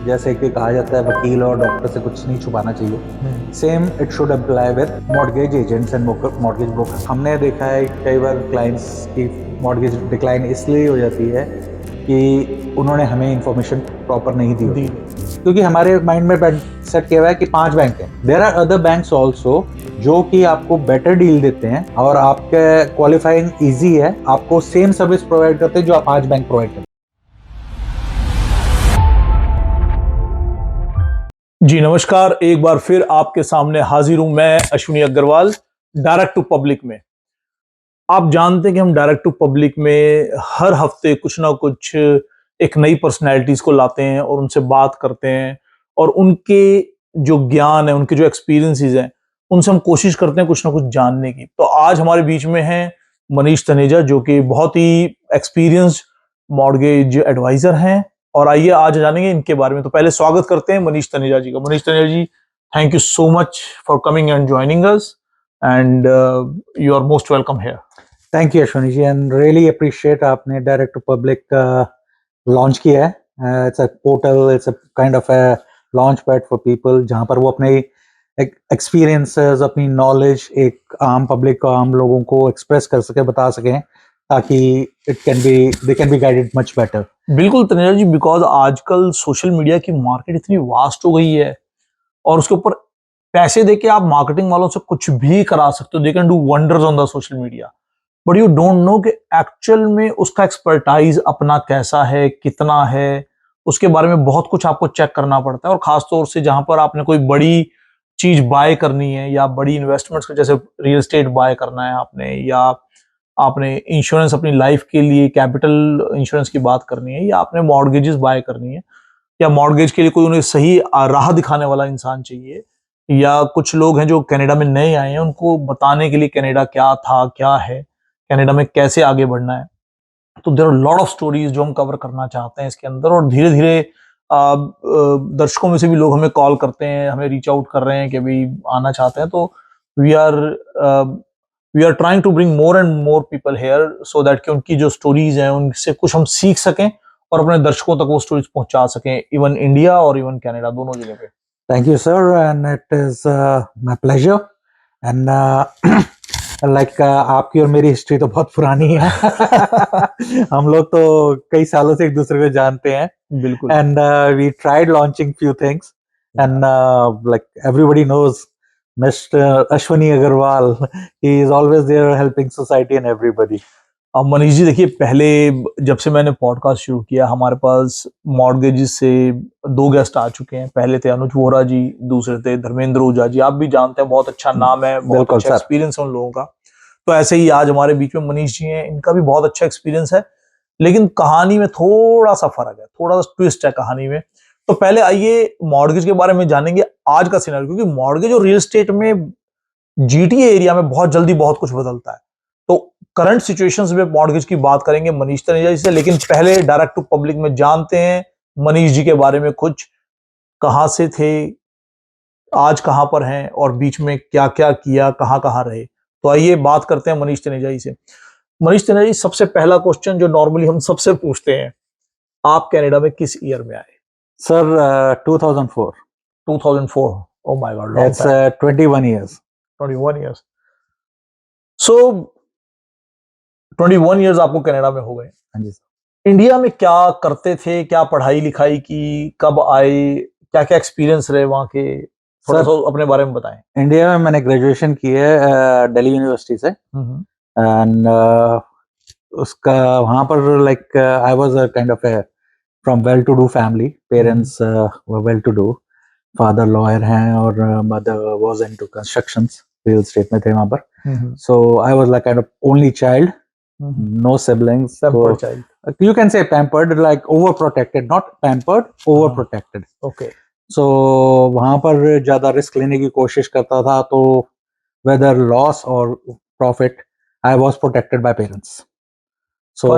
जैसे कि कहा जाता है वकील और डॉक्टर से कुछ नहीं छुपाना चाहिए, same it should apply with mortgage agents and mortgage broker. हमने देखा है कई बार क्लाइंट्स की मॉर्गेज डिक्लाइन इसलिए हो जाती है कि उन्होंने हमें इंफॉर्मेशन प्रॉपर नहीं दी होती, क्योंकि हमारे माइंड में सेट किया हुआ है कि 5 बैंक हैं। There are other banks also जो कि आपको बेटर डील देते हैं और आपके क्वालिफाइंग इजी है, आपको सेम सर्विस प्रोवाइड करते हैं जो आप 5 बैंक प्रोवाइड करते हैं। जी नमस्कार, एक बार फिर आपके सामने हाजिर हूं मैं Ashwini Agarwal direct to public में। आप जानते हैं कि हम डायरेक्ट टू पब्लिक में हर हफ्ते कुछ ना कुछ एक नई पर्सनैलिटीज को लाते हैं और उनसे बात करते हैं और उनके जो ज्ञान है, उनके जो एक्सपीरियंसेस हैं, उनसे हम कोशिश करते हैं कुछ ना कुछ जानने की। तो आज हमारे बीच में हैं मनीष तनेजा, जो कि बहुत ही एक्सपीरियंस्ड मॉर्गेज एडवाइजर हैं। और आइए आज जानेंगे इनके बारे में। तो पहले स्वागत करते हैं मनीष तनेजा जी का। Manish Taneja ji, thank you so much for coming and joining us and you are most welcome here. Thank you Ashwini ji, and really appreciate आपने डायरेक्ट टू पब्लिक लॉन्च किया है। It's a portal, it's a kind of a launch pad for people, जहां पर वो अपने experiences, अपनी knowledge एक आम पब्लिक को, आम लोगों को एक्सप्रेस कर सके, बता सकें, ताकि they can be guided much better. बिल्कुल तनेजा जी, बिकॉज आजकल सोशल मीडिया की मार्केट इतनी वास्ट हो गई है और उसके ऊपर पैसे देके आप मार्केटिंग वालों से कुछ भी करा सकते हो। They can do wonders on the social media, but you don't know कि एक्चुअल में उसका एक्सपर्टाइज अपना कैसा है, कितना है। उसके बारे में बहुत कुछ आपको चेक करना पड़ता है। और खासतौर से जहां पर आपने कोई बड़ी चीज बाय करनी है या बड़ी इन्वेस्टमेंट्स, जैसे रियल एस्टेट बाय करना है आपने, या आपने इंश्योरेंस अपनी लाइफ के लिए कैपिटल इंश्योरेंस की बात करनी है, या आपने मॉर्गेजेस बाय करनी है, या मॉर्गेज के लिए कोई उन्हें सही राह दिखाने वाला इंसान चाहिए, या कुछ लोग हैं जो कनाडा में नए आए हैं, उनको बताने के लिए कनाडा क्या था, क्या है, कनाडा में कैसे आगे बढ़ना है। तो there are lot of stories जो हम कवर करना चाहते हैं इसके अंदर। और धीरे धीरे दर्शकों में से भी लोग हमें कॉल करते हैं, हमें रीच आउट कर रहे हैं कि भाई आना चाहते हैं। तो we are we are trying to bring more and more people here so that कि उनकी जो स्टोरीज हैं उनसे कुछ हम सीख सकें और अपने दर्शकों तक वो स्टोरीज पहुंचा सकें, इवन इंडिया और इवन कनाडा, दोनों जगह पे। Thank you sir, and it is my pleasure. And like आपकी और मेरी हिस्ट्री तो बहुत पुरानी है। हम लोग तो कई सालों से एक दूसरे को जानते हैं। बिल्कुल। And we tried launching few things, and like everybody knows mister Ashwini Agarwal, he is always there helping society and everybody. अब मनीष जी देखिए, पहले जब से मैंने पॉडकास्ट शुरू किया, हमारे पास मॉर्गेजेस से 2 गेस्ट आ चुके हैं। पहले थे अनुज वोरा जी, दूसरे थे धर्मेंद्र ओझा जी। आप भी जानते हैं, बहुत अच्छा नाम है, बहुत बिल्कुल अच्छा सर। एक्सपीरियंस है उन लोगों का। तो ऐसे ही आज हमारे बीच में मनीष जी हैं, इनका भी बहुत अच्छा एक्सपीरियंस है, लेकिन कहानी में थोड़ा सा फर्क है, थोड़ा सा ट्विस्ट है कहानी में। तो पहले आइए मॉर्गेज के बारे में जानेंगे, आज का सिनेरियो, क्योंकि मॉर्गेज और रियल एस्टेट में जीटीए एरिया में बहुत जल्दी बहुत कुछ बदलता है। तो करंट सिचुएशंस में मॉर्गेज की बात करेंगे मनीष तनेजा जी से, लेकिन पहले डायरेक्ट टू पब्लिक में जानते हैं मनीष जी के बारे में कुछ। कहां से थे, आज कहां पर हैं, और बीच में क्या क्या किया, कहां कहां रहे। तो आइए बात करते हैं मनीष तनेजा जी से। मनीष तनेजा जी, सबसे पहला क्वेश्चन जो नॉर्मली हम सबसे पूछते हैं, आप कनाडा में किस ईयर में आए? Sir 2004। 2004। Oh my God, long it's time. 21 years। 21 years. So 21 years आपको कनाडा में हो गए। हाँ जी। इंडिया में क्या करते थे, क्या पढ़ाई लिखाई की, कब आए, क्या क्या एक्सपीरियंस रहे वहाँ के, थोड़ा सर सा अपने बारे में बताएं। इंडिया में मैंने ग्रेजुएशन की है दिल्ली यूनिवर्सिटी से। एंड उसका वहाँ पर like I was a kind of from well to do family. Parents were well to do, father lawyer हैं और mother was into constructions, real estate में थे वहाँ पर। So I was like kind of only child, no siblings. Pampered child. You can say pampered, like overprotected, not pampered, overprotected. Okay. So वहाँ पर ज़्यादा risk लेने की कोशिश करता था, तो whether loss or profit, I was protected by parents. So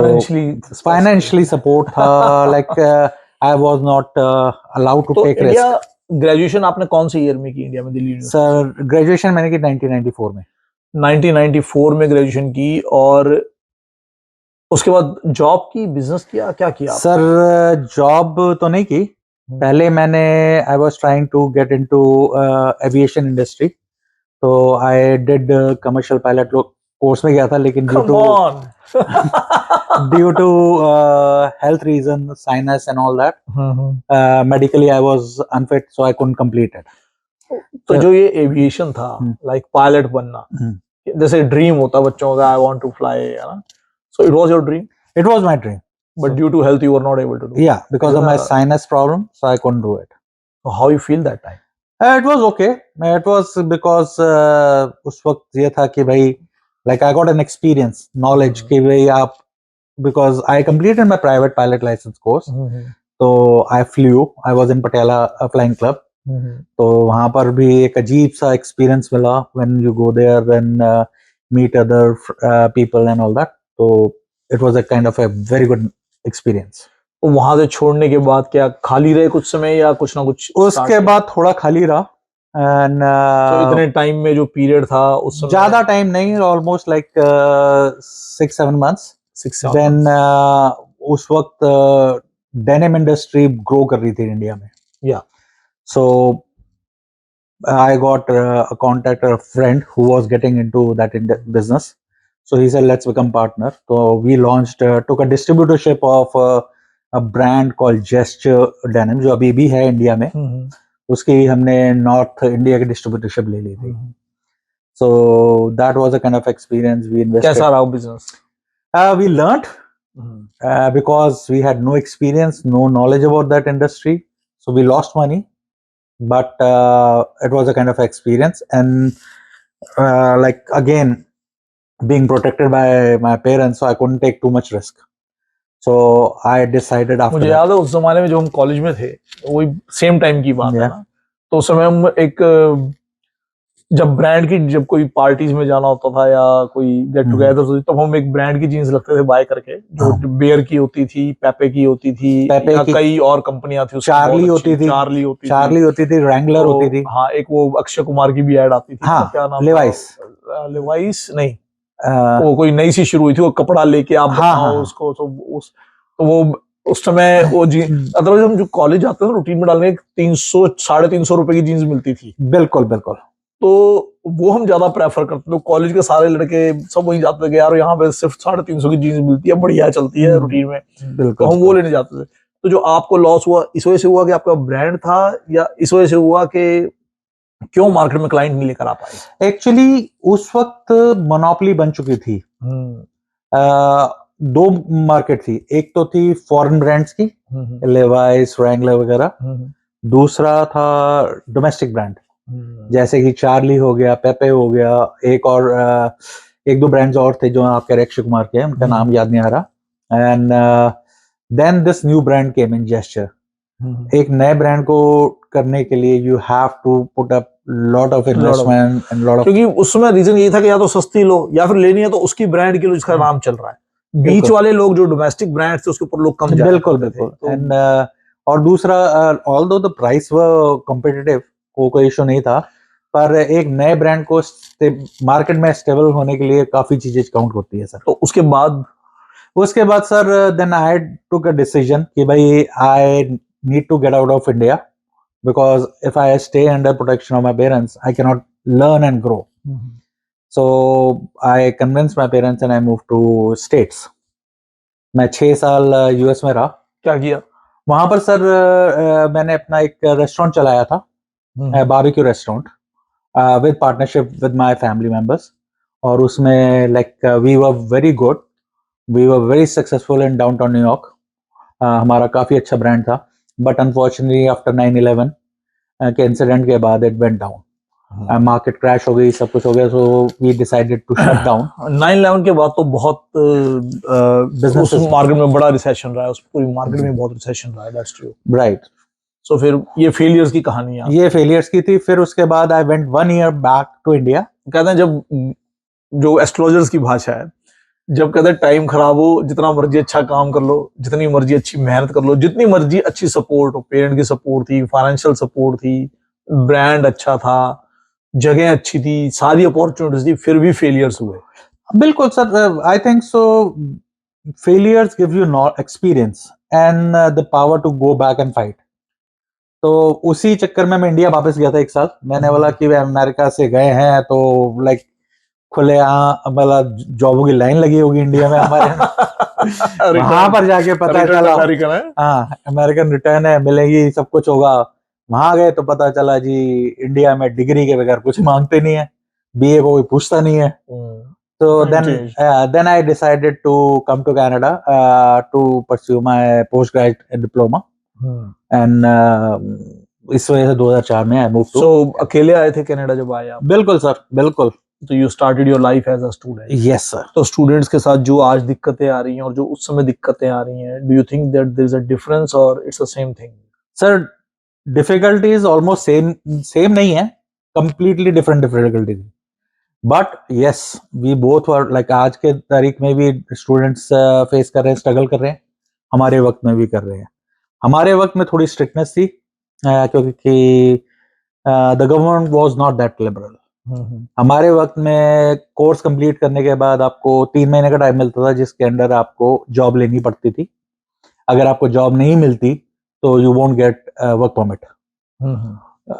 financially support था, like I was not allowed to तो take इंडिया risk. ग्रेजुएशन आपने कौन से ईयर में की इंडिया में, दिल्ली यूनिवर्सिटी? सर ग्रेजुएशन मैंने की 1994 में। 1994 में ग्रेजुएशन की, और उसके बाद जॉब की, बिजनेस किया, क्या किया आपने? सर जॉब तो नहीं की, पहले मैंने I was trying to get into aviation industry, तो I did commercial pilot course में गया था, लेकिन due Come to on. due to health reasons, sinus and all that, medically I was unfit, so I couldn't complete it. तो जो ये aviation था, like pilot बनना, जैसे ड्रीम होता बच्चों का, आई वांट टू फ्लाई, है ना? So it was your dream, It was my dream, but due to health you were not able to do. yeah, because of my sinus problem, so I couldn't do it. How you feel that time? It was okay. It was because उस वक्त ये था कि भाई, like I got an experience, knowledge कि भाई आप, because I completed my private pilot license course, तो I flew, I was in Patiala flying club, तो वहाँ पर भी एक अजीब सा एक्सपीरियंस मिला when you go there and meet other people and all that, तो it was a kind of a very good experience. तो वहां से छोड़ने के बाद क्या खाली रहे कुछ समय या कुछ ना कुछ? उसके बाद थोड़ा खाली रहा, एंड तो इतने टाइम में जो पीरियड था उस समय ज्यादा टाइम नहीं, ऑलमोस्ट लाइक 6-7 months, 6 देन उस वक्त डेनिम इंडस्ट्री ग्रो कर रही थी इंडिया में, या so I got a contact, a friend who was getting into that business, so he said let's become partner. So we launched, took a distributorship of a brand called Gesture Denim, जो अभी भी है India में, उसकी हमने north India की distributorship ले ली थी. So that was a kind of experience we invested. कैसा रहा business? We learned because we had no experience, no knowledge about that industry, so we lost money, but it was a kind of experience, and like again, being protected by my parents, so I couldn't take too much risk. So I decided after मुझे that. याद है उस जमाने में जो हम college में थे, वही सेम टाइम की बात है ना, तो उस समय हम एक जब ब्रांड की, जब कोई पार्टीज में जाना होता था या कोई गेट टुगेदर होती, तब हम एक ब्रांड की जीन्स रखते थे बाय करके, जो बेयर की होती थी, पेपे की होती थी, या कई और कंपनियां थी, चार्ली होती थी, चार्ली होती थी, रैंगलर होती थी, हाँ, एक वो अक्षय कुमार की भी ऐड आती थी, हाँ, क्या नाम, लेवाइस नहीं, वो कोई नई सी शुरू हुई थी, वो कपड़ा लेके आप बताओ उसको, तो वो उस समय वो जीन्स, अदरवाइज हम जो कॉलेज जाते थे रूटीन में डालने 300-350 रुपए की जीन्स मिलती थी. बिल्कुल बिल्कुल. तो वो हम ज्यादा प्रेफर करते थे. कॉलेज के सारे लड़के सब वही जाते थे, यार यहाँ पे सिर्फ 350 की जीन्स मिलती है, बढ़िया चलती है रूटीन में, तो हम वो लेने जाते थे. तो जो आपको लॉस हुआ, इस वजह से हुआ कि आपका ब्रांड था, या इस वजह से हुआ कि क्यों मार्केट में क्लाइंट नहीं लेकर आ पाए? एक्चुअली उस वक्त मोनोपोली बन चुकी थी. दो मार्केट थी, एक तो थी फॉरेन ब्रांड्स की, लेवाइस, रैंगलर वगैरह, दूसरा था डोमेस्टिक ब्रांड, जैसे कि चार्ली हो गया, पेपे हो गया, एक और एक दो ब्रांड्स और थे जो आप कह रहे अक्षय कुमार के, उनका नाम याद नहीं आ रहा. And then this new brand came in, gesture. एक नए ब्रांड को करने के लिए you have to put up lot of investment and lot of, क्योंकि उस समय रीजन ये था कि या तो सस्ती लो या फिर लेनी है तो उसकी ब्रांड के लिए जिसका नाम चल रहा है. बीच वाले लोग जो डोमेस्टिक ब्रांड थे उसके ऊपर लोग कम जाते. बिल्कुल बिल्कुल. एंड और दूसरा, although the price were competitive, कोई इशू नहीं था, पर एक नए ब्रांड को मार्केट में स्टेबल होने के लिए काफी चीजें काउंट होती है सर. तो उसके बाद sir then I took a decision कि भाई I need to get out of India, because if I stay under protection of my parents, I cannot learn and grow. So I convinced my parents and I moved to States. मैं 6 साल US में रहा. क्या किया वहां पर sir? मैंने अपना एक रेस्टोरेंट चलाया था, barbecue restaurant, with partnership with my family members, और उसमें like we were very good, we were very successful in downtown New York. हमारा काफी अच्छा ब्रांड था, बट अनफॉर्चुनेटली आफ्टर 9/11 के इंसिडेंट के बाद it went down. Market crash हो गई, सब कुछ हो गया, so we decided to shut down. 9/11 के बाद तो बहुत बिजनेस मार्केट में बड़ा रिसेशन रहा है, उस पूरी मार्केट में बहुत रिसेशन रहा है. That's true, right. सो फिर ये फेलियर्स की कहानी है. ये फेलियर्स की थी. फिर उसके बाद I went 1 year back to India. कहते हैं, जब जो एस्ट्रोलॉजर्स की भाषा है, जब कहते हैं टाइम खराब हो, जितना मर्जी अच्छा काम कर लो, जितनी मर्जी अच्छी मेहनत कर लो, जितनी मर्जी अच्छी सपोर्ट हो, पेरेंट की सपोर्ट थी, फाइनेंशियल सपोर्ट थी, ब्रांड अच्छा था, जगह अच्छी थी, सारी अपॉर्चुनिटीज थी, फिर भी फेलियर्स हुए. बिल्कुल sir. I think so failures give you experience and the power to go back and fight. तो उसी चक्कर में मैं इंडिया वापस गया था 1 साल। मैंने बोला कि वे अमेरिका से गए हैं तो लाइक खुले यहाँ मतलब जॉबों की लाइन लगी होगी इंडिया में हमारे वहां पर जाके पता चला अमेरिकन है। हाँ अमेरिकन रिटर्न है, मिलेगी, सब कुछ होगा। वहां गए तो पता चला जी इंडिया में डिग्री के बगैर कुछ मांगते नहीं है, बीए को कोई पूछता नहीं है। तो then I decided to come to Canada to pursue my postgraduate diploma and इस वजह से 2004 में I moved to। So अकेले आए थे कनाडा जब आए आप? बिल्कुल सर, बिल्कुल। तो you started your life as a student. Yes sir. तो स्टूडेंट्स के साथ जो आज दिक्कतें आ रही हैं और जो उस समय दिक्कतें आ रही हैं, do you think that there is a difference और it's the same thing? Sir difficulties almost same नहीं है, completely different difficulties. But yes we both were like आज के तारीख में भी स्टूडेंट्स फेस कर रहे हैं, स्ट्रगल कर रहे हैं, हमारे वक्त में भी कर रहे हैं। हमारे वक्त में थोड़ी स्ट्रिक्टनेस थी क्योंकि the government was not that liberal. हमारे वक्त में कोर्स कंप्लीट करने के बाद आपको 3 महीने का टाइम मिलता था जिसके अंदर आपको जॉब लेनी पड़ती थी। अगर आपको जॉब नहीं मिलती तो you won't get work permit,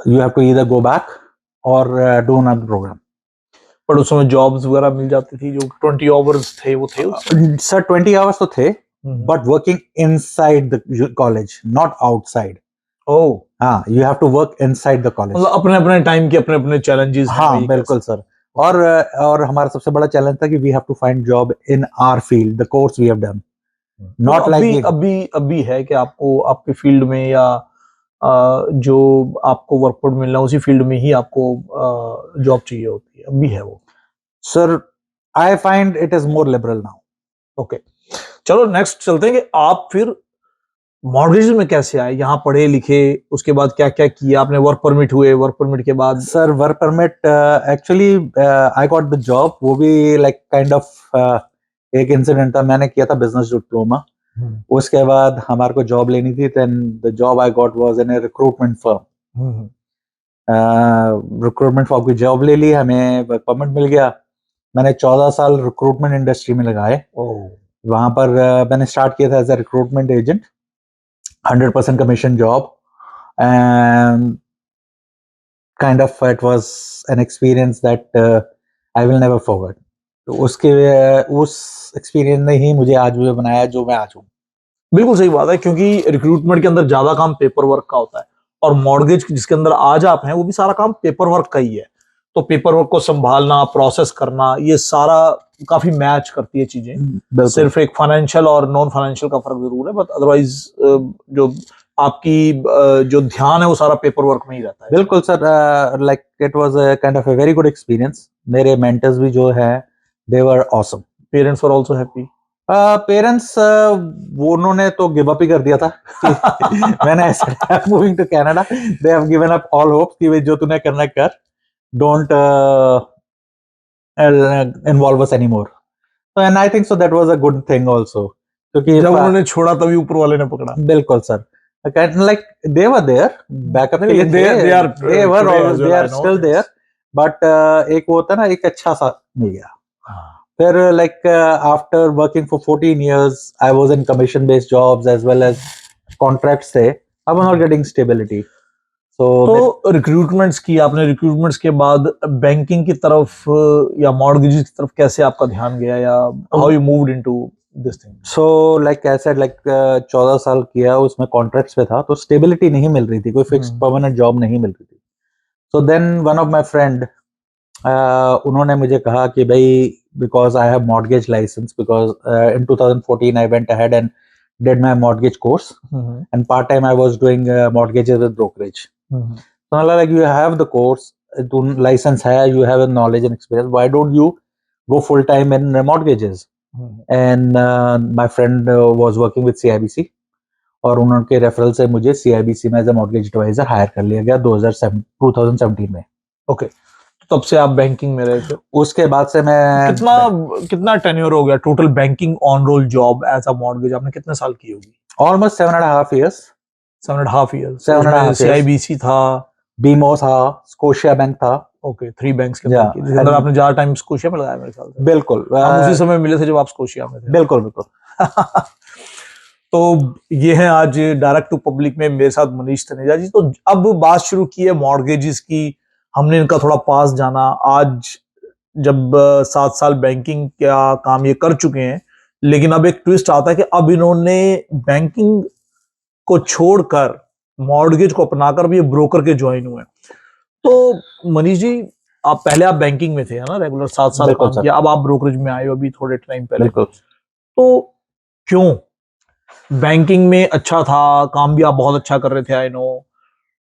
you have to either go back or do another program. पर उस समय जॉब्स वगैरह मिल जाती थी जो 20 आवर्स थे वो थे सर 20 आवर्स तो थे but working inside the college not outside. Oh हाँ you have to work inside the college. मतलब अपने अपने टाइम के अपने अपने चैलेंजेस हैं। हाँ बिल्कुल सर। और हमारा सबसे बड़ा चैलेंज था कि we have to find job in our field, the course we have done. Not like अभी है कि आपको आपके फील्ड में या जो आपको वर्क परमिट मिलना उसी फील्ड में ही आपको जॉब चाहिए होती है, अभी है वो? Sir I find it is more liberal now. Okay चलो नेक्स्ट चलते हैं कि आप फिर मॉर्गेज में कैसे आए, यहाँ पढ़े लिखे, उसके बाद क्या क्या किया आपने? वर्क परमिट हुए, वर्क परमिट के बाद? Sir work permit actually I got the job, वो भी लाइक काइंड ऑफ एक इंसिडेंट था। मैंने किया था बिजनेस डिप्लोमा, उसके बाद हमारे को जॉब लेनी थी। Then the job I got was in a recruitment firm. Recruitment firm की जॉब ले ली, हमें वर्क परमिट मिल गया। मैंने 14 साल रिक्रूटमेंट इंडस्ट्री में लगाए। वहां पर मैंने स्टार्ट किया था as a recruitment agent, 100% commission job and kind of it was an experience that I will never forget। तो उस एक्सपीरियंस ने ही मुझे आज भी बनाया जो मैं आज हूँ। बिल्कुल सही बात है, क्योंकि रिक्रूटमेंट के अंदर ज्यादा काम पेपर वर्क का होता है और मॉर्गेज जिसके अंदर आज आप हैं वो भी सारा काम पेपर वर्क का ही है। तो पेपर वर्क को संभालना, प्रोसेस करना, ये सारा काफी मैच करती है चीजें। सिर्फ एक फाइनेंशियल और नॉन फाइनेंशियल का फर्क जरूर है, बट अदरवाइज जो आपकी जो ध्यान है वो सारा पेपर वर्क में ही रहता है। बिल्कुल sir, like it was a kind of a very good experience. मेरे मेंटर्स भी जो है they were awesome. Parents were also happy? Parents वो उन्होंने तो गिव अप ही कर दिया था मैंने ऐसे moving to Canada, they have given up all hope कि जो तूने करना कर, don't involve us anymore. So and I think so that was a good thing also, क्योंकि जब उन्होंने छोड़ा तभी ऊपर वाले ने पकड़ा। बिल्कुल sir, like they were there backup के लिए थे, they are still there, but एक वो होता ना एक अच्छा सा मिल गया। फिर like after working for 14 years I was in commission based jobs as well as contracts थे, I was not getting stability। तो रिक्रूटमेंट्स की आपने, रिक्रूटमेंट्स के बाद बैंकिंग की तरफ या मॉर्गेजेस की तरफ कैसे आपका ध्यान गया, या how you moved into this thing? So like I said, like 14 साल किया, उसमें कॉन्ट्रैक्ट्स पे था तो स्टेबिलिटी नहीं मिल रही थी, कोई फिक्स परमानेंट जॉब नहीं मिल रही थी। So then one of my friend, उन्होंने मुझे कहा कि भाई because I have mortgage licence, because in 2014 I went ahead and did my mortgage course and part time I was doing mortgages with brokerage। So like you have the course, license hai, you have a knowledge and experience, why don't you go full time in mortgages? And my friend was working with CIBC और उनके referral से मुझे CIBC में as a mortgage advisor hire कर लिया गया 2017 में। Okay, तब से आप बैंकिंग में रहे थे? उसके बाद से मैं कितना टेन्योर हो गया total banking on roll job as a mortgage? आपने कितने साल की होगी? Almost 7.5 years। 7.5 years। 7.5 years। CIBC था, बीमो था, स्कोशिया बैंक था। ओके, 3 बैंक्स के अंदर जिसके अंदर आपने ज्यादा टाइम स्कोशिया में लगाया मेरे ख्याल से। बिल्कुल, हम उसी समय मिले थे जब आप स्कोशिया में थे। बिल्कुल बिल्कुल तो ये है आज डायरेक्ट टू पब्लिक में मेरे साथ मनीष तनेजा जी। तो अब बात शुरू की है मॉर्गेजेस की, हमने इनका थोड़ा पास जाना। आज जब 7 साल बैंकिंग का काम ये कर चुके हैं, लेकिन अब एक ट्विस्ट आता है कि अब इन्होंने बैंकिंग को छोड़कर मॉर्गेज को अपनाकर भी ये ब्रोकर के ज्वाइन हुए हैं। तो मनीष जी, आप पहले आप बैंकिंग में थे, है ना, रेगुलर 7 साल बिल्कुल काम सर। किया, अब आप ब्रोकरेज में आए हो अभी थोड़े टाइम पहले। बिल्कुल। तो क्यों? बैंकिंग में अच्छा था, काम भी आप बहुत अच्छा कर रहे थे, आई नो।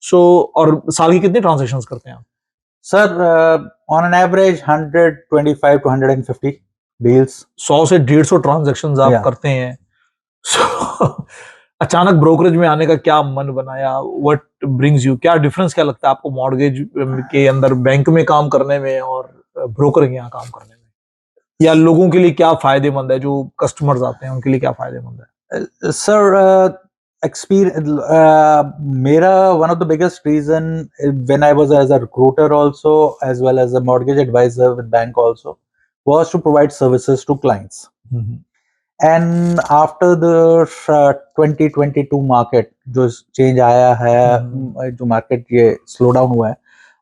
सो और साल की कितने ट्रांजैक्शंस करते हैं आप? Sir on an average 125 to 150 deals. 100 से 150 ट्रांजैक्शंस आप या करते हैं। So, अचानक ब्रोकरेज में आने का क्या मन बनाया? What brings you? क्या डिफरेंस क्या लगता है आपको मॉर्गेज के अंदर बैंक में काम करने में और ब्रोकर के यहाँ काम करने में? या लोगों के लिए क्या फायदेमंद है, जो कस्टमर्स आते हैं उनके लिए क्या फायदेमंद है? सर experience, मेरा one of the biggest reason when I was as a recruiter also as well as a mortgage advisor with bank also was to provide services to clients. And after the 2022 market जो change आया है, जो market ये slow down हुआ है,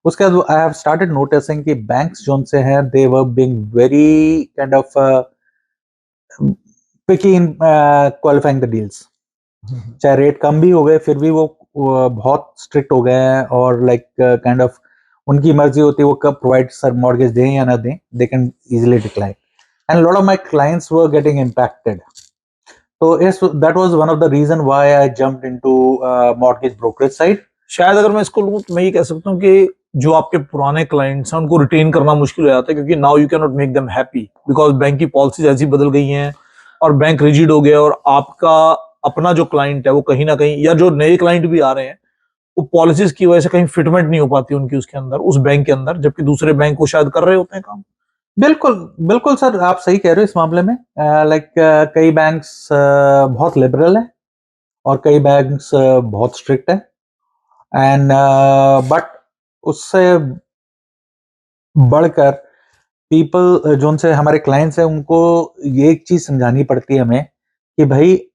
उसके बाद I have started noticing कि banks जो से हैं they were being very kind of picky in qualifying the deals. चाहे रेट कम भी हो गए फिर भी वो बहुत स्ट्रिक्ट हो गए हैं, और लाइक काइंड ऑफ उनकी मर्जी होती है वो कब प्रोवाइड सर मॉर्गेज दें या ना दें, they can easily decline and lot of my clients were getting impacted. तो इस that was one of the reason why I jumped into mortgage brokerage side. शायद अगर मैं इसको लूँ तो मैं ये कह सकता हूँ कि जो आपके पुराने क्लाइंट्स हैं उनको रिटेन करना मुश्किल हो जाता है, क्योंकि now you can not make them happy because bank की पॉलिसीज ऐसी बदल गई हैं और बैंक रिजिड हो गया, और आपका अपना जो क्लाइंट है वो कहीं ना कहीं, या जो नए क्लाइंट भी आ रहे हैं, वो पॉलिसीज की वजह से कहीं फिटमेंट नहीं हो पाती उनकी उसके अंदर, उस बैंक के अंदर, जबकि दूसरे बैंक वो शायद कर रहे होते हैं काम। बिल्कुल बिल्कुल सर, आप सही कह रहे हो इस मामले में। लाइक कई बैंक्स बहुत लिबरल हैं और कई बैंक्स बहुत स्ट्रिक्ट हैं, एंड बट उससे बढ़कर पीपल जो उनसे हमारे क्लाइंट्स हैं उनको ये एक चीज समझानी पड़ती है हमें कि भाई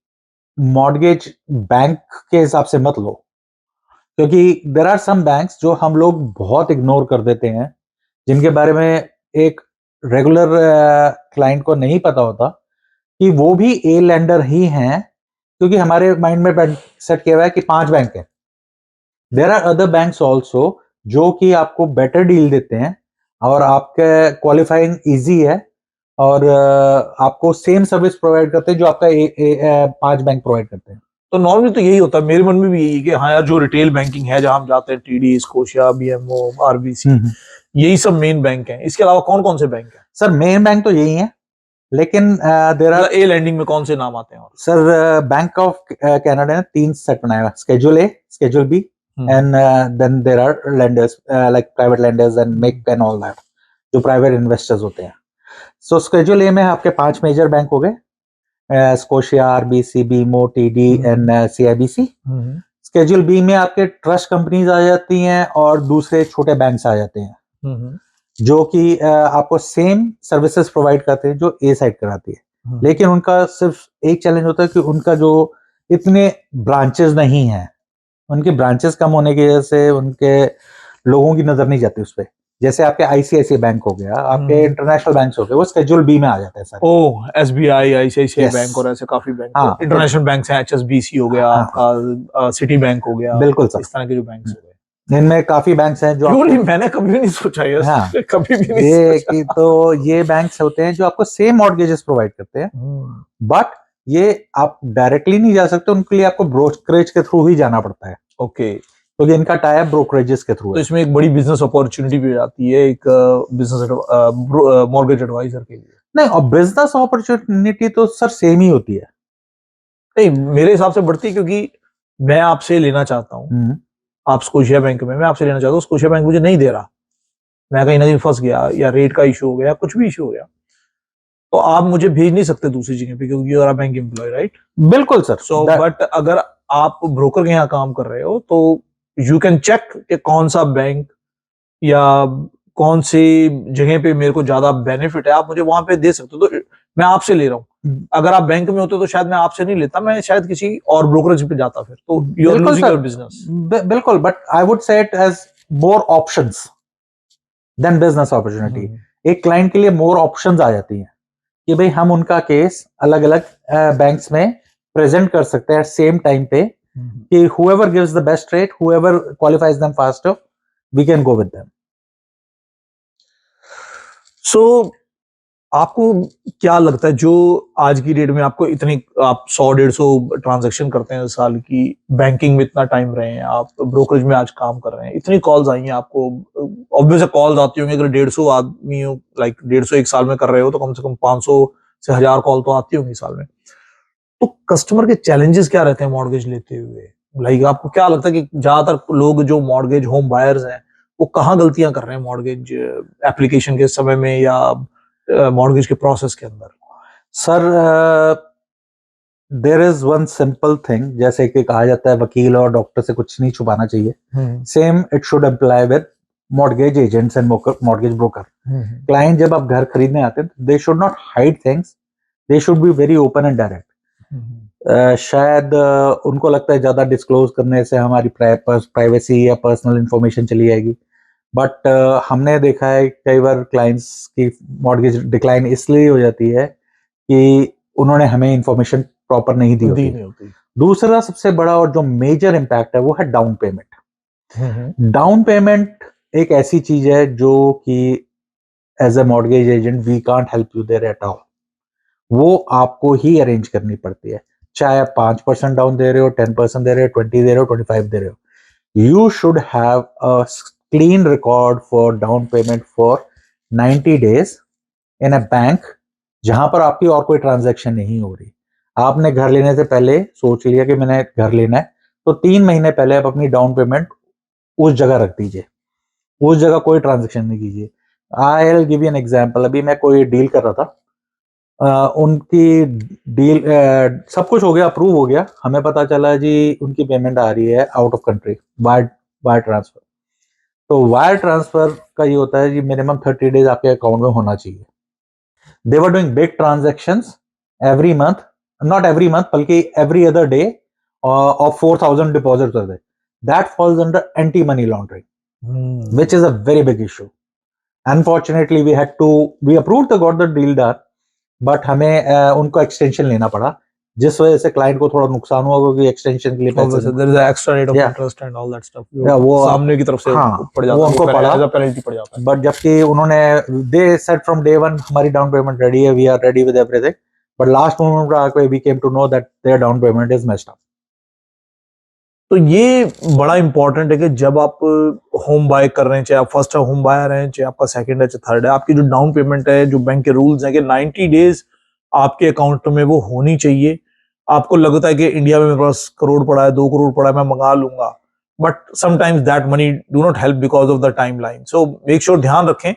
मॉर्गेज बैंक के हिसाब से मत लो, क्योंकि देर आर सम बैंक्स जो हम लोग बहुत इग्नोर कर देते हैं, जिनके बारे में एक रेगुलर क्लाइंट को नहीं पता होता कि वो भी ए लेंडर ही हैं, क्योंकि हमारे माइंड में सेट किया हुआ है कि 5 बैंक हैं। There are other banks also जो कि आपको बेटर डील देते हैं और आपके क्वालिफाइंग इजी है, और आपको सेम सर्विस प्रोवाइड करते हैं जो आपका 5 बैंक प्रोवाइड करते हैं। तो नॉर्मली तो यही होता है, मेरे मन में भी यही है कि हाँ यार, जो रिटेल बैंकिंग है जहां हम जाते हैं, टीडी, स्कोशिया, बीएमओ, आरबीसी, यही सब मेन बैंक हैं। इसके अलावा कौन कौन से बैंक हैं? सर मेन बैंक तो यही है, लेकिन देर आर ए लैंडिंग में कौन से नाम आते हैं? और सर बैंक ऑफ कनाडा ने 3 सेट बनाया, schedule A, schedule B, and then there are lenders like private lenders and make and all that, जो प्राइवेट इन्वेस्टर्स होते हैं। सो स्केड्यूल ए में आपके 5 मेजर बैंक हो गए, Scotia, RBC, BMO, TD and CIBC. Schedule B में आपके ट्रस्ट कंपनीज आ जाती हैं और दूसरे छोटे बैंक्स आ जाते हैं, जो कि आपको सेम सर्विसेज प्रोवाइड करते हैं जो ए साइड कराती है, लेकिन उनका सिर्फ एक चैलेंज होता है कि उनका जो इतने ब्रांचेस नहीं हैं, उनके ब्रांचेस कम होने की वजह से उनके लोगों की नजर नहीं जाती उस पर। जैसे आपके आईसीआईसीआई बैंक हो गया, आपके इंटरनेशनल बैंक्स हो गए, वो स्केड्यूल बी में आ जाते हैं सारे। ओह, एसबीआई, आईसीआईसीआई Yes. बैंक और ऐसे काफी बैंक, हाँ, इंटरनेशनल बैंक हैं, एचएसबीसी हो गया, हाँ, आपका सिटी बैंक हो गया, बिल्कुल सर। इस तरह के जो बैंक्स हो गए। इनमें काफी बैंक्स हैं जो प्योरली मैंने कभी भी नहीं सोचा ये, हाँ, कभी भी नहीं ये सोचा। कि तो ये बैंक्स होते हैं जो आपको सेम मॉर्गेजेस प्रोवाइड करते हैं, बट ये आप डायरेक्टली नहीं जा सकते, उनके लिए आपको ब्रोकरेज के थ्रू ही जाना पड़ता है। ओके, क्योंकि तो इनका टाइप ब्रोकरेजेस के थ्रू तो है। इसमें एक बड़ी बिजनेस अपॉर्चुनिटी भी आती है एक बिजनेस मॉर्गेज एडवाइजर के लिए। नहीं, और बिजनेस अपॉर्चुनिटी तो सर सेम ही होती है। नहीं, मेरे हिसाब से बढ़ती है, क्योंकि मैं आपसे लेना चाहता हूँ, आप स्कोशिया बैंक में, मैं आपसे लेना चाहता हूँ, स्कोशिया बैंक मुझे नहीं दे रहा, मैं कहीं ना कहीं फंस गया, या रेट का इशू हो गया, कुछ भी इशू हो गया, तो आप मुझे भेज नहीं सकते दूसरी जगह पे, क्योंकि you are bank employ, right? बिल्कुल सर। सो बट अगर आप ब्रोकर के यहाँ काम कर रहे हो तो यू कैन चेक कि कौन सा बैंक या कौन सी जगह पे मेरे को ज्यादा बेनिफिट है, आप मुझे वहां पे दे सकते हो। तो मैं आपसे ले रहा हूँ, अगर आप बैंक में होते तो शायद मैं आपसे नहीं लेता, मैं शायद किसी और ब्रोकरेज पे जाता फिर, तो यू आर बिल्कुल लूजिंग सर, योर बिजनेस। बिल्कुल, but I would say it as more options than business opportunity. एक क्लाइंट के लिए मोर ऑप्शंस आ जाती हैं कि भाई हम उनका केस अलग अलग बैंक्स में प्रेजेंट कर सकते हैं सेम टाइम पे, कि whoever gives the best rate, whoever qualifies them faster, we can go with them. सो आपको क्या लगता है, जो आज की डेट में आपको इतनी, आप 100-150 ट्रांजैक्शन करते हैं साल की, बैंकिंग में इतना टाइम रहे हैं, आप ब्रोकरेज में आज काम कर रहे हैं, इतनी कॉल्स आई हैं आपको, ऑब्वियसली कॉल्स आती होंगी, अगर 150 आदमी हो, लाइक 150 एक साल में कर रहे हो तो कम से कम 500 से 1000 कॉल तो आती होंगी साल में। तो कस्टमर के चैलेंजेस क्या रहते हैं मॉर्गेज लेते हुए? लाइक आपको क्या लगता है कि ज्यादातर लोग जो मॉर्गेज होम बायर्स हैं वो कहाँ गलतियां कर रहे हैं मॉर्गेज एप्लीकेशन के समय में या मॉर्गेज के प्रोसेस के अंदर? Sir, there is one simple thing, जैसे कि कहा जाता है वकील और डॉक्टर से कुछ नहीं छुपाना चाहिए, same it should apply with mortgage agents and mortgage broker. Client जब आप घर खरीदने आते हैं, they should not hide things, they should be very open and direct. शायद उनको लगता है ज्यादा डिस्क्लोज करने से हमारी प्राइवेसी या पर्सनल इंफॉर्मेशन चली जाएगी, बट हमने देखा है कई बार क्लाइंट्स की मॉर्गेज डिक्लाइन इसलिए हो जाती है कि उन्होंने हमें इंफॉर्मेशन प्रॉपर नहीं दी होती। दूसरा सबसे बड़ा और जो मेजर इम्पैक्ट है वो है डाउन पेमेंट। डाउन पेमेंट एक ऐसी चीज है जो कि as a mortgage agent we can't help you there at all, वो आपको ही अरेंज करनी पड़ती है, चाहे आप 5% डाउन दे रहे हो, 10% दे रहे हो, 20 दे रहे हो, 25 दे रहे हो, you should have a clean record for down payment for 90 days in a bank जहां पर आपकी और कोई ट्रांजैक्शन नहीं हो रही। आपने घर लेने से पहले सोच लिया कि मैंने घर लेना है, तो 3 महीने पहले आप अपनी डाउन पेमेंट उस जगह रख दीजिए, उस जगह कोई ट्रांजैक्शन नहीं कीजिए। I will give you an example, अभी मैं कोई डील कर रहा था, उनकी डील सब कुछ हो गया, अप्रूव हो गया, हमें पता चला जी उनकी पेमेंट आ रही है out of country, wire wire transfer. तो वायर ट्रांसफर का ये होता है जी मिनिमम 30 डेज आपके अकाउंट में होना चाहिए। They were doing big transactions every month, not every month बल्कि every other day, of 4000 deposit कर दे, that falls under anti money laundering, which is a very big issue. Unfortunately, we approved the got the deal done, but हमें उनको extension लेना पड़ा, जिस वजह से क्लाइंट को थोड़ा नुकसान हुआ क्योंकि एक्सटेंशन के लिए पैसे there is extra rate of interest and all that stuff, वो सामने की तरफ से हाँ पड़ जाता वो है, उनको पड़ा, एज अ पेनल्टी पड़ जाता है। बट जबकि उन्होंने they said from day one हमारी डाउन पेमेंट रेडी है, we are ready with everything, but last moment पर आके we came to know that their down payment is messed up. तो ये बड़ा इंपॉर्टेंट है कि जब आप होम बाय कर रहे हैं, चाहे आप फर्स्ट होम बायर हैं, चाहे आपका सेकंड है, चाहे थर्ड है, आपकी जो डाउन पेमेंट है, जो बैंक के रूल्स हैं कि 90 डेज आपके अकाउंट में वो होनी चाहिए। आपको लगता है कि इंडिया में मेरे पास करोड़ पड़ा है, 2 करोड़ पड़ा है, मैं मंगा लूंगा, but sometimes that money do not help because of the time line. So make sure ध्यान रखें।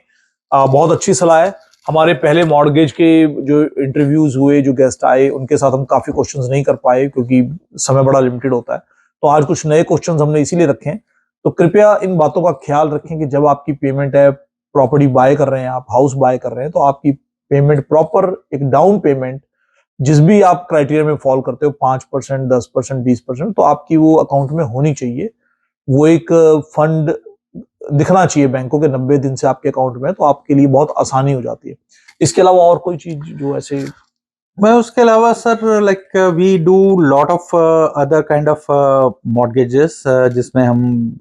बहुत अच्छी सलाह है। हमारे पहले मॉर्गेज के जो इंटरव्यूज हुए, जो गेस्ट आए, उनके साथ हम काफी क्वेश्चंस नहीं कर पाए क्योंकि समय बड़ा लिमिटेड होता है, तो आज कुछ नए क्वेश्चंस हमने इसीलिए रखे हैं। तो कृपया इन बातों का ख्याल रखें कि जब आपकी पेमेंट है, प्रॉपर्टी बाय कर रहे हैं, आप हाउस बाय कर रहे हैं, तो आपकी पेमेंट प्रॉपर एक डाउन पेमेंट जिस भी आप क्राइटेरिया में फॉल करते हो, 5%, 10%, 20%, तो आपकी वो अकाउंट में होनी चाहिए। वो एक फंड दिखना चाहिए बैंकों के 90 दिन से आपके अकाउंट में, तो आपके लिए बहुत आसानी हो जाती है। इसके अलावा और कोई चीज जो ऐसे? मैं उसके अलावा sir like we do lot of other kind of mortgages, जिसमें हम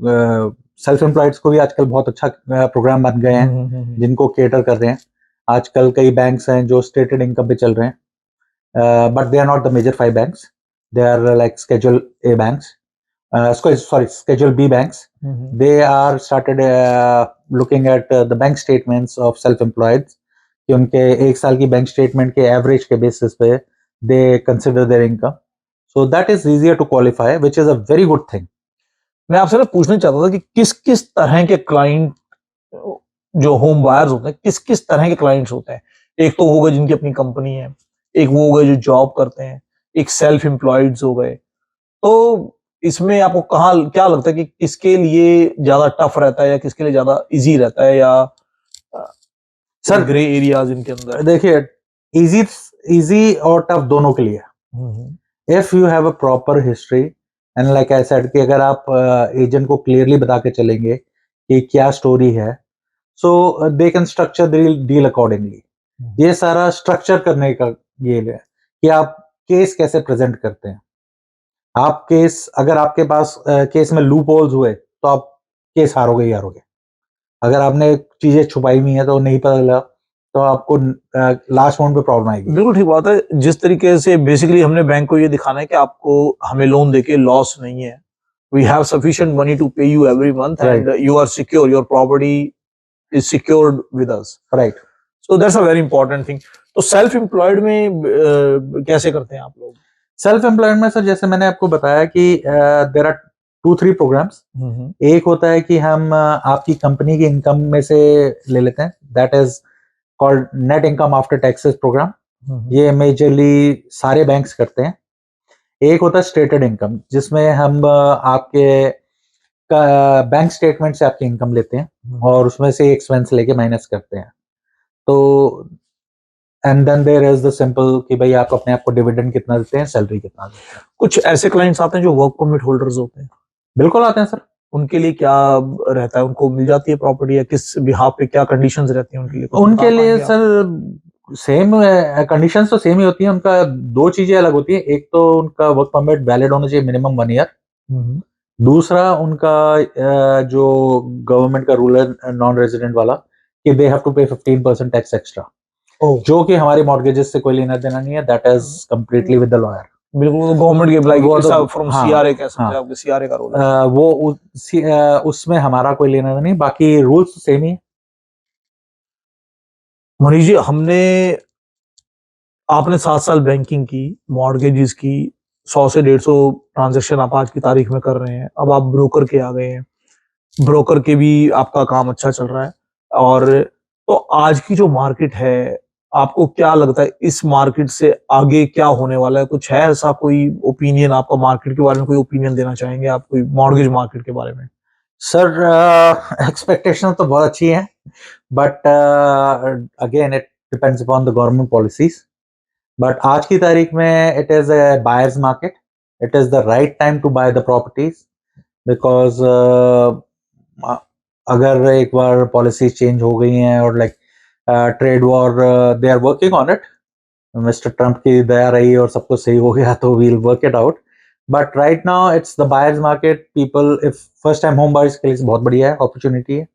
सेल्फ एम्प्लॉयड्स को भी आजकल बहुत अच्छा प्रोग्राम बन गए हैं जिनको केटर कर रहे हैं। आजकल कई बैंक्स हैं जो स्टेटेड इनकम पे चल रहे हैं, but they are not the major 5 banks. They are like Schedule A banks, Schedule B banks. They are started looking at the bank statements of self-employed, कि उनके एक साल की बैंक स्टेटमेंट के एवरेज के बेसिस पे they consider their income. So that is easier to qualify, which is a very good thing. मैं आपसे ना पूछना चाहता था कि किस किस तरह के क्लाइंट जो होम बायर्स होते हैं, किस किस तरह के क्लाइंट्स होते हैं? एक तो हो गए जिनकी अपनी कंपनी है, एक वो हो गए जो जॉब करते हैं, एक सेल्फ एम्प्लॉयड्स हो गए। तो इसमें आपको कहाँ क्या लगता है कि किसके लिए ज्यादा टफ रहता है या किसके लिए ज्यादा इजी रहता है, या सर ग्रे एरियाज इनके अंदर? देखिए, इजी इजी और टफ दोनों के लिए। If you have a proper history and like I said कि अगर आप एजेंट को क्लियरली बता के चलेंगे कि क्या स्टोरी है, so they can structure deal accordingly. ये सारा स्ट्रक्चर करने का ये है कि आप केस कैसे प्रेजेंट करते हैं। आप केस, अगर आपके पास केस में लूप होल्स हुए तो आप केस हारोगे ही हारोगे। अगर आपने चीजें छुपाई हुई हैं तो नहीं पता चला तो आपको लास्ट मोमेंट पे प्रॉब्लम आएगी। बिल्कुल ठीक बात है। जिस तरीके से बेसिकली हमने बैंक को ये दिखाना है कि आपको हमें लोन देके लॉस नहीं है, we have sufficient money to pay you every month and you are secure, your property is secured with us, right. So that's a very important thing. तो सेल्फ एम्प्लॉयड में कैसे करते हैं आप लोग? सेल्फ एम्प्लॉयड में सर जैसे मैंने आपको बताया कि देयर आर 2-3 प्रोग्राम्स। एक होता है कि हम आपकी कंपनी की इनकम में से ले लेते हैं, that is called net income after taxes program. ये मेजरली सारे बैंक्स करते हैं। एक होता है स्टेटेड इनकम, जिसमें हम आपके बैंक स्टेटमेंट से आपकी इनकम लेते हैं और उसमें से एक्सपेंस लेके माइनस करते हैं। तो and then there is the simple कि भाई आप अपने आप को डिविडेंड कितना देते हैं, सैलरी कितना देते हैं। कुछ ऐसे क्लाइंट्स आते हैं जो वर्क परमिट होल्डर्स होते हैं, बिल्कुल आते हैं सर। उनके लिए क्या रहता है? उनको मिल जाती है प्रॉपर्टी या किस बिहाफ पे क्या कंडीशंस रहती हैं उनके लिए? उनके लिए सर सेम कंडीशंस तो सेम ही होती है। उनका दो चीजें अलग होती है। एक तो उनका वर्क परमिट वैलिड होना चाहिए मिनिमम 1 ईयर। दूसरा उनका जो गवर्नमेंट का रूल है नॉन रेजिडेंट वाला कि दे हैव टू पे 15% टैक्स एक्स्ट्रा, जो कि हमारे मॉर्गेजेस से कोई लेना देना नहीं है। That is completely with the lawyer. बिल्कुल गवर्नमेंट के एम्प्लॉय वो तो फ्रॉम हाँ, सीआरए कह सकते हैं, हाँ। आपके सीआरए का रूल है। वो उसमें हमारा कोई लेना देना नहीं, बाकी रूल्स तो सेम ही है। मनीष जी, आपने 7 साल बैंकिंग की, मॉर्गेजेस की, 100 से 150 ट्रांजैक्शन आप आज की तारीख में कर रहे हैं। अब आप ब्रोकर के आ गए हैं, ब्रोकर के भी आपका काम अच्छा चल रहा है। और तो आज की जो मार्केट है, आपको क्या लगता है इस मार्केट से आगे क्या होने वाला है? कुछ है ऐसा कोई ओपिनियन आपका मार्केट के बारे में? कोई ओपिनियन देना चाहेंगे आप कोई मॉर्गेज मार्केट के बारे में? सर एक्सपेक्टेशन तो बहुत अच्छी है, but again it depends upon the government policies. But आज की तारीख में it is a buyers market. It is the right time to buy the properties because अगर एक बार पॉलिसी चेंज हो गई हैं और like trade war, they are working on it. Mister Trump की दया रही और सब कुछ सही हो गया तो we'll work it out. But right now it's the buyers market. People if first time home buyers के लिए बहुत बढ़िया है, अपॉर्चुनिटी है।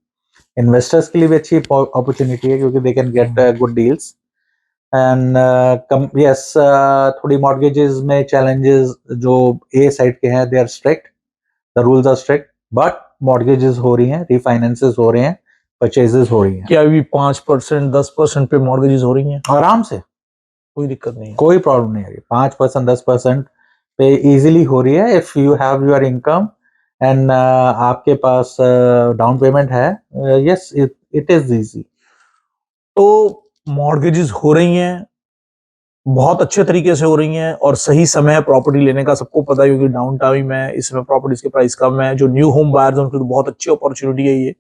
इन्वेस्टर्स के लिए भी अच्छी अपॉर्चुनिटी है क्योंकि they can get good deals. And yes, थोड़ी मॉर्गेजेस में चैलेंजेस जो ए साइड के हैं, they are strict, the rules are strict, but mortgages हो रही हैं, रिफाइनेंसेस हो रहे हैं, परचेजेस हो रही हैं। क्या अभी 5% 10% पे मॉर्गेजेस हो रही हैं? आराम से, कोई दिक्कत नहीं है, कोई प्रॉब्लम नहीं है। 5% 10% पे इजीली हो रही है if you have your income and आपके पास डाउन पेमेंट है। Yes, it is easy. तो मॉर्गेजेस हो रही हैं, बहुत अच्छे तरीके से हो रही हैं और सही समय है प्रॉपर्टी लेने का। सबको पता है क्योंकि डाउन टाइम है, इस समय प्रॉपर्टीज के प्राइस कम है। जो न्यू होम बायर्स हैं उनके लिए तो बहुत अच्छी अपॉर्चुनिटी है ये,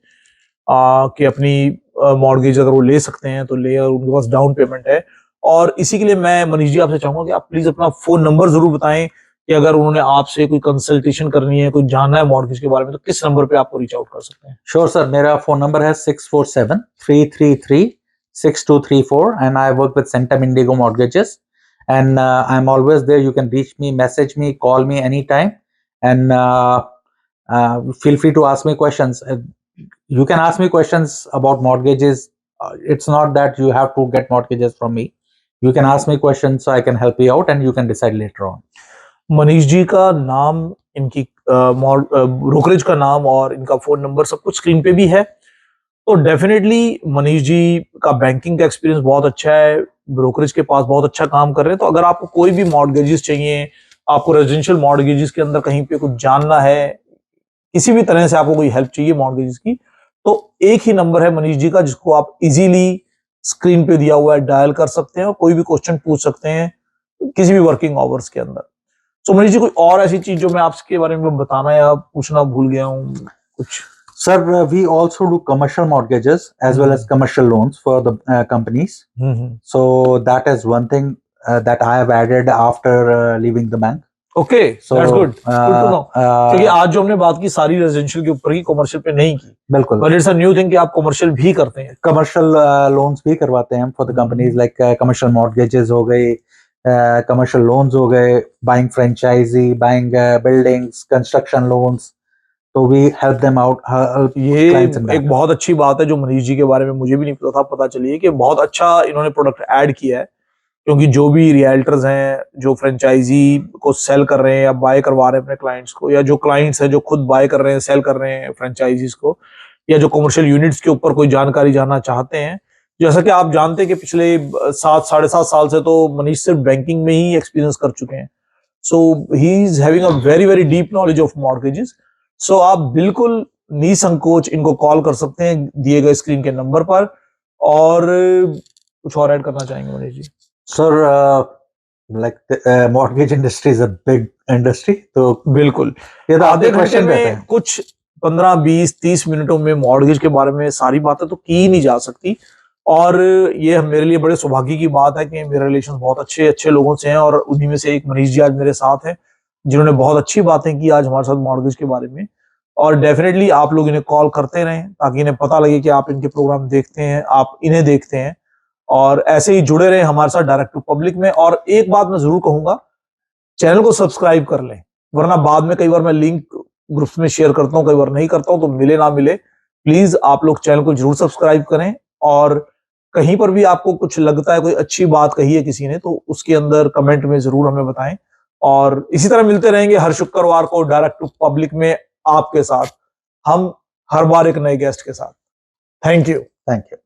कि अपनी मॉर्गेज अगर वो ले सकते हैं तो ले, और उनके पास डाउन पेमेंट है। और इसी के लिए मैं मनीष जी आपसे चाहूंगा कि आप प्लीज अपना फोन नंबर जरूर बताएं कि अगर उन्होंने आपसे कोई कंसल्टेशन करनी है, कोई जानना है मॉर्गेज के बारे में, तो किस नंबर पे आपको रीच आउट कर सकते हैं? श्योर सर, मेरा फोन नंबर है 647-333-6234 and I work with Centum Indigo mortgages and I am always there. You can reach me, message me, call me any time and feel free to ask me questions. You can ask me questions about mortgages. It's not that you have to get mortgages from me. You can ask me questions so I can help you out and you can decide later on. Manish ji का नाम, इनकी brokerage का नाम और इनका phone number सब कुछ screen पे भी है। तो डेफिनेटली मनीष जी का बैंकिंग का एक्सपीरियंस बहुत अच्छा है, ब्रोकरेज के पास बहुत अच्छा काम कर रहे हैं। तो अगर आपको कोई भी मॉर्गेजेस चाहिए, आपको रेजिडेंशियल मॉर्गेजेस के अंदर कहीं पे कुछ जानना है, किसी भी तरह से आपको कोई हेल्प चाहिए मॉर्गेजेस की, तो एक ही नंबर है मनीष जी का जिसको आप इजीली स्क्रीन पे दिया हुआ है डायल कर सकते हैं और कोई भी क्वेश्चन पूछ सकते हैं किसी भी वर्किंग आवर्स के अंदर। तो मनीष जी, कोई और ऐसी चीज जो मैं आपके बारे में बताना या पूछना भूल गया हूँ कुछ? Sir, we also do commercial mortgages as well as commercial loans for the companies. So that is one thing that I have added after leaving the bank. Okay, that's good to know. क्योंकि uh, आज जो हमने बात की सारी residential के ऊपर ही, commercial पे नहीं की। बिल्कुल, but it's a new thing कि आप कमर्शियल भी करते हैं। कमर्शियल लोन्स भी करवाते हैं for the companies, like commercial mortgages हो गए, कमर्शियल लोन्स हो गए, buying franchisee, buying buildings, construction loans, तो वी हेल्प देम आउट। ये एक बहुत अच्छी बात है जो मनीष जी के बारे में मुझे भी नहीं पता था, पता चली है कि बहुत अच्छा इन्होंने प्रोडक्ट ऐड किया है। क्योंकि जो भी रियल्टर्स हैं जो फ्रेंचाइजी को सेल कर रहे हैं या बाय करवा रहे हैं अपने क्लाइंट्स को, या जो क्लाइंट्स हैं जो खुद बाय कर रहे हैं, सेल कर रहे हैं फ्रेंचाइजीज को, या जो कमर्शियल यूनिट्स के ऊपर कोई जानकारी जानना चाहते हैं, जैसा कि आप जानते हैं कि पिछले 7 साढ़े 7 साल से तो मनीष सिर्फ बैंकिंग में ही एक्सपीरियंस कर चुके हैं। So he is having a very very deep knowledge of mortgages. So आप बिल्कुल निसंकोच इनको कॉल कर सकते हैं दिए गए स्क्रीन के नंबर पर। और कुछ और ऐड करना चाहेंगे Manish ji? Sir, like the mortgage industry is a big industry, तो बिल्कुल ये तो आधे आपके घंटे क्वेश्चन रहते में हैं। कुछ 15 20 30 मिनटों में मॉर्गेज के बारे में सारी बातें तो की ही नहीं जा सकती। और ये मेरे लिए बड़े सौभाग्य की बात है कि मेरे रिलेशन बहुत अच्छे अच्छे लोगों से हैं, और उन्हीं में से एक मनीष जी आज मेरे साथ हैं जिन्होंने बहुत अच्छी बातें की आज हमारे साथ मॉर्गेज के बारे में। और डेफिनेटली आप लोग इन्हें कॉल करते रहें ताकि इन्हें पता लगे कि आप इनके प्रोग्राम देखते हैं, आप इन्हें देखते हैं, और ऐसे ही जुड़े रहे हमारे साथ डायरेक्ट टू पब्लिक में। और एक बात मैं जरूर कहूंगा, चैनल को सब्सक्राइब कर लें, वरना बाद में कई बार मैं लिंक ग्रुप्स में शेयर करता हूं, कई बार नहीं करता हूं, तो मिले ना मिले, प्लीज आप लोग चैनल को जरूर सब्सक्राइब करें। और कहीं पर भी आपको कुछ लगता है, कोई अच्छी बात कही है किसी ने, तो उसके अंदर कमेंट में जरूर हमें बताएं। और इसी तरह मिलते रहेंगे हर शुक्रवार को डायरेक्ट टू पब्लिक में आपके साथ, हम हर बार एक नए गेस्ट के साथ। Thank you. Thank you.